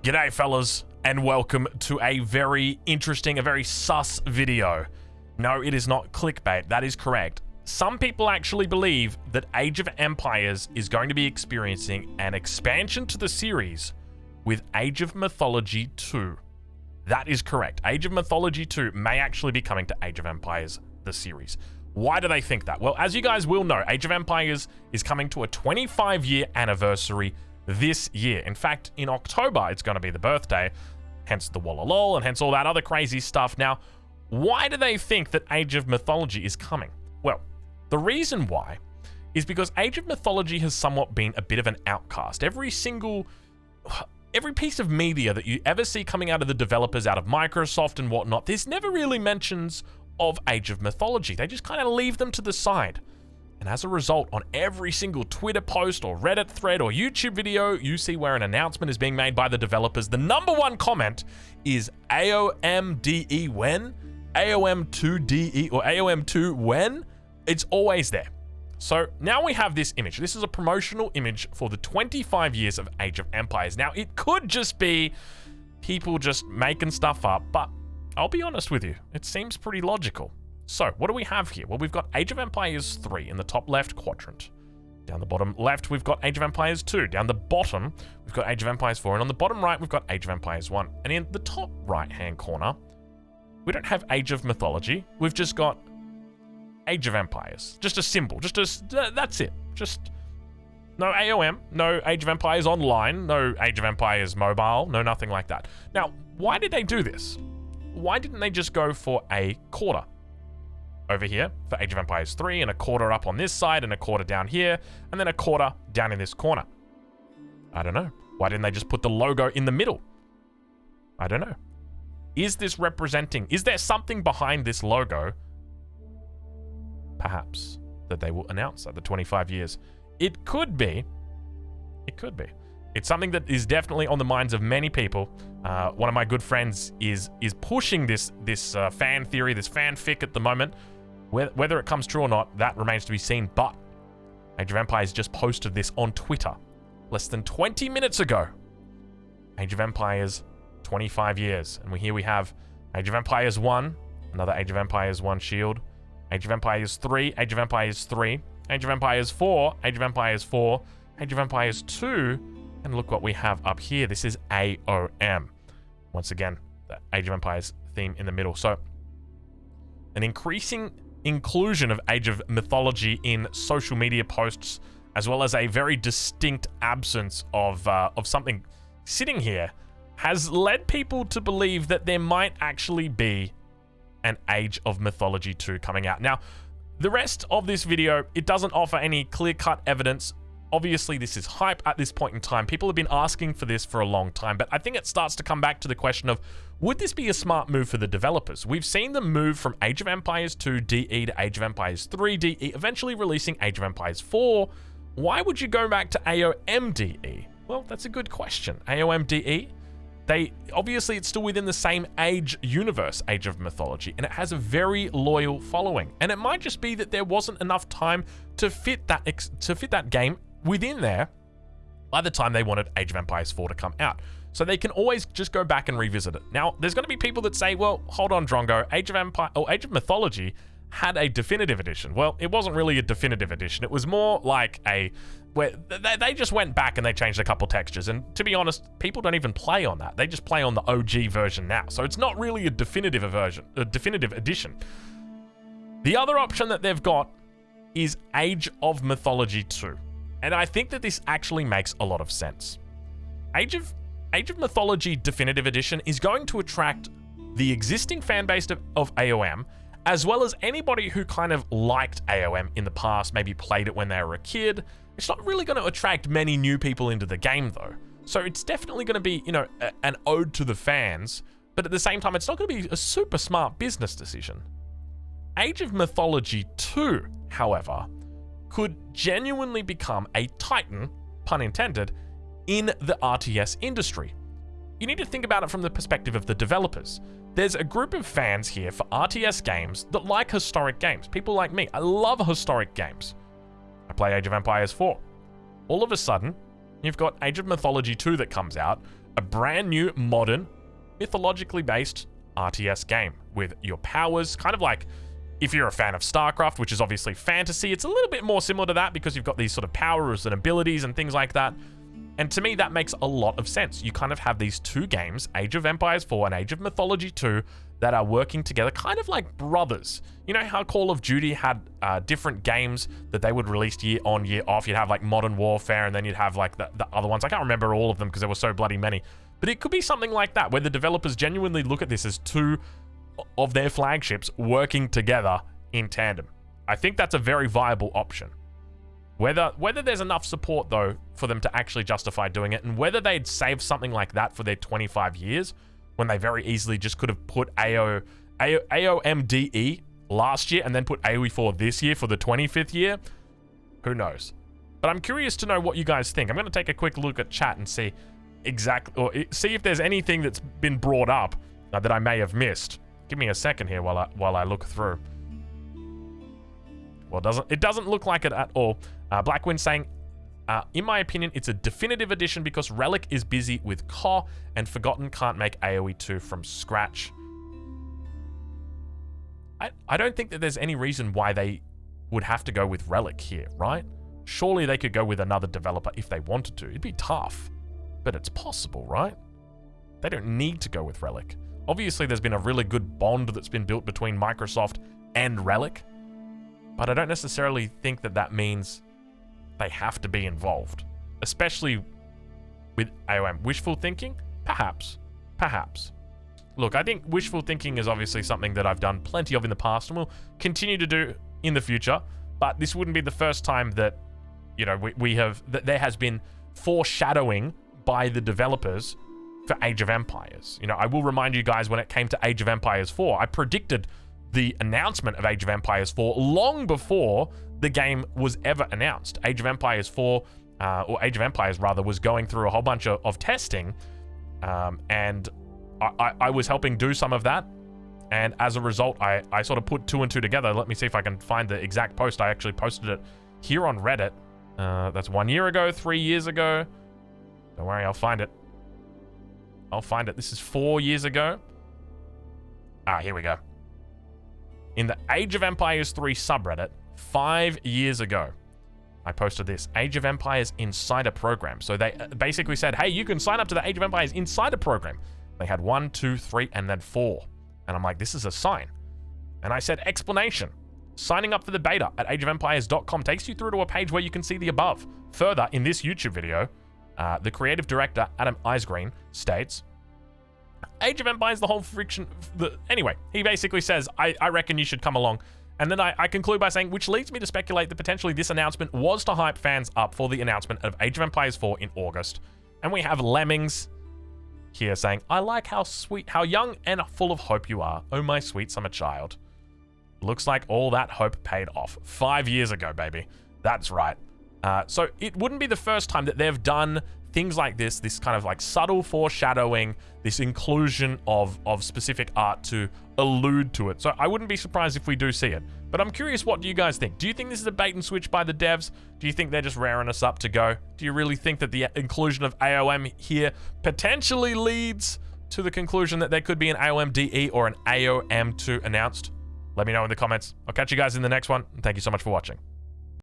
G'day fellas, and welcome to a very interesting, a very sus video. No, it is not clickbait, that is correct. Some people actually believe that Age of Empires is going to be experiencing an expansion to the series with Age of Mythology 2. That is correct. Age of Mythology 2 may actually be coming to Age of Empires, the series. Why do they think that? Well, as you guys will know, Age of Empires is coming to a 25-year anniversary this year. In fact, in October, it's going to be the birthday, hence the Walla lol, and hence all that other crazy stuff. Now, why do they think that Age of Mythology is coming? Well, the reason why is because Age of Mythology has somewhat been a bit of an outcast. Every piece of media that you ever see coming out of the developers, out of Microsoft and whatnot, there's never really mentions of Age of Mythology. They just kind of leave them to the side. And as a result, on every single Twitter post or Reddit thread or YouTube video you see where an announcement is being made by the developers, the number one comment is AoM2 when? AoM2 or AoM2 when? It's always there. So now we have this image. This is a promotional image for the 25 years of Age of Empires. Now, it could just be people just making stuff up, but I'll be honest with you, it seems pretty logical. So, what do we have here? Well, we've got Age of Empires 3 in the top left quadrant. Down the bottom left, we've got Age of Empires 2. Down the bottom, we've got Age of Empires 4. And on the bottom right, we've got Age of Empires 1. And in the top right-hand corner, we don't have Age of Mythology. We've just got Age of Empires. Just a symbol. That's it. Just no AoM, no Age of Empires Online, no Age of Empires Mobile, no nothing like that. Now, why did they do this? Why didn't they just go for a quarter over here for Age of Empires 3 and a quarter up on this side and a quarter down here and then a quarter down in this corner? I don't know. Why didn't they just put the logo in the middle? I don't know. Is this representing, is there something behind this logo, perhaps, that they will announce at the 25 years? It could be. It could be. It's something that is definitely on the minds of many people. One of my good friends is pushing this fan theory, this fanfic at the moment. Whether it comes true or not, that remains to be seen. But Age of Empires just posted this on Twitter less than 20 minutes ago. Age of Empires, 25 years. And here we have Age of Empires 1, another Age of Empires 1 shield. Age of Empires 3, Age of Empires 3, Age of Empires 4, Age of Empires 4, Age of Empires 2, and look what we have up here. This is AoM. Once again, the Age of Empires theme in the middle. So, an increasing inclusion of Age of Mythology in social media posts, as well as a very distinct absence of something sitting here, has led people to believe that there might actually be an Age of Mythology 2 coming out. Now, the rest of this video, it doesn't offer any clear-cut evidence. Obviously, this is hype at this point in time. People have been asking for this for a long time, but I think it starts to come back to the question of, would this be a smart move for the developers? We've seen them move from Age of Empires 2 DE to Age of Empires 3 DE, eventually releasing Age of Empires 4. Why would you go back to AoM DE? Well, that's a good question. AoM DE? Obviously, it's still within the same age universe, Age of Mythology, and it has a very loyal following. And it might just be that there wasn't enough time to fit that game within there by the time they wanted Age of Empires 4 to come out. So they can always just go back and revisit it. Now, there's going to be people that say, well, hold on, Drongo, Age of Mythology had a definitive edition. Well, it wasn't really a definitive edition. It was more like where they just went back and they changed a couple textures. And to be honest, people don't even play on that. They just play on the OG version now. So it's not really a definitive edition. The other option that they've got is Age of Mythology 2. And I think that this actually makes a lot of sense. Age of Mythology Definitive Edition is going to attract the existing fan base of AoM, as well as anybody who kind of liked AoM in the past, maybe played it when they were a kid. It's not really going to attract many new people into the game, though. So it's definitely going to be, an ode to the fans, but at the same time, it's not going to be a super smart business decision. Age of Mythology 2, however, could genuinely become a titan, pun intended, in the RTS industry. You need to think about it from the perspective of the developers. There's a group of fans here for RTS games that like historic games. People like me. I love historic games. I play Age of Empires 4. All of a sudden, You've got Age of Mythology 2 that comes out, a brand new, modern, mythologically based RTS game with your powers, kind of like if you're a fan of StarCraft, which is obviously fantasy, it's a little bit more similar to that because you've got these sort of powers and abilities and things like that. And to me, that makes a lot of sense. You kind of have these two games, Age of Empires 4 and Age of Mythology 2, that are working together kind of like brothers. You know how Call of Duty had different games that they would release year on, year off? You'd have like Modern Warfare, and then you'd have like the other ones. I can't remember all of them because there were so bloody many. But it could be something like that, where the developers genuinely look at this as two of their flagships working together in tandem. I think that's a very viable option. Whether there's enough support, though, for them to actually justify doing it, and whether they'd save something like that for their 25 years, when they very easily just could have put AoM2 last year and then put AoE 4 this year for the 25th year, who knows? But I'm curious to know what you guys think. I'm going to take a quick look at chat and see see if there's anything that's been brought up that I may have missed. Give me a second here while I look through. Well, it doesn't look like it at all. Blackwind saying, in my opinion, it's a definitive edition because Relic is busy with COR and Forgotten can't make AoE 2 from scratch. I don't think that there's any reason why they would have to go with Relic here, right? Surely they could go with another developer if they wanted to. It'd be tough, but it's possible, right? They don't need to go with Relic. Obviously, there's been a really good bond that's been built between Microsoft and Relic, but I don't necessarily think that that means they have to be involved, especially with AoM. Wishful thinking? Perhaps. Perhaps. Look, I think wishful thinking is obviously something that I've done plenty of in the past and will continue to do in the future, but this wouldn't be the first time that, you know, that there has been foreshadowing by the developers for Age of Empires. You know, I will remind you guys when it came to Age of Empires 4, I predicted the announcement of Age of Empires 4 long before the game was ever announced. Age of Empires 4, or Age of Empires rather, was going through a whole bunch of testing, and I was helping do some of that, and as a result, I sort of put two and two together. Let me see if I can find the exact post. I actually posted it here on Reddit. That's 1 year ago, 3 years ago. Don't worry, I'll find it. I'll find it. This is 4 years ago. Here we go. In the Age of Empires 3 subreddit, 5 years ago, I posted this Age of Empires Insider Program. So they basically said, hey, you can sign up to the Age of Empires Insider Program. They had 1, 2, 3, and then 4. And I'm like, this is a sign. And I said, explanation. Signing up for the beta at ageofempires.com takes you through to a page where you can see the above. Further, in this YouTube video, the creative director, Adam Eisgreen, states, Age of Empires, the whole friction... Anyway, he basically says, I reckon you should come along. And then I conclude by saying, which leads me to speculate that potentially this announcement was to hype fans up for the announcement of Age of Empires 4 in August. And we have Lemmings here saying, I like how sweet, how young and full of hope you are. Oh, my sweet summer child. Looks like all that hope paid off. 5 years ago, baby. That's right. So it wouldn't be the first time that they've done things like this kind of like subtle foreshadowing, this inclusion of specific art to allude to it. So I wouldn't be surprised if we do see it. But I'm curious, what do you guys think? Do you think this is a bait and switch by the devs? Do you think they're just raring us up to go? Do you really think that the inclusion of AoM here potentially leads to the conclusion that there could be an AoM2 or an AoM2 announced? Let me know in the comments. I'll catch you guys in the next one. Thank you so much for watching.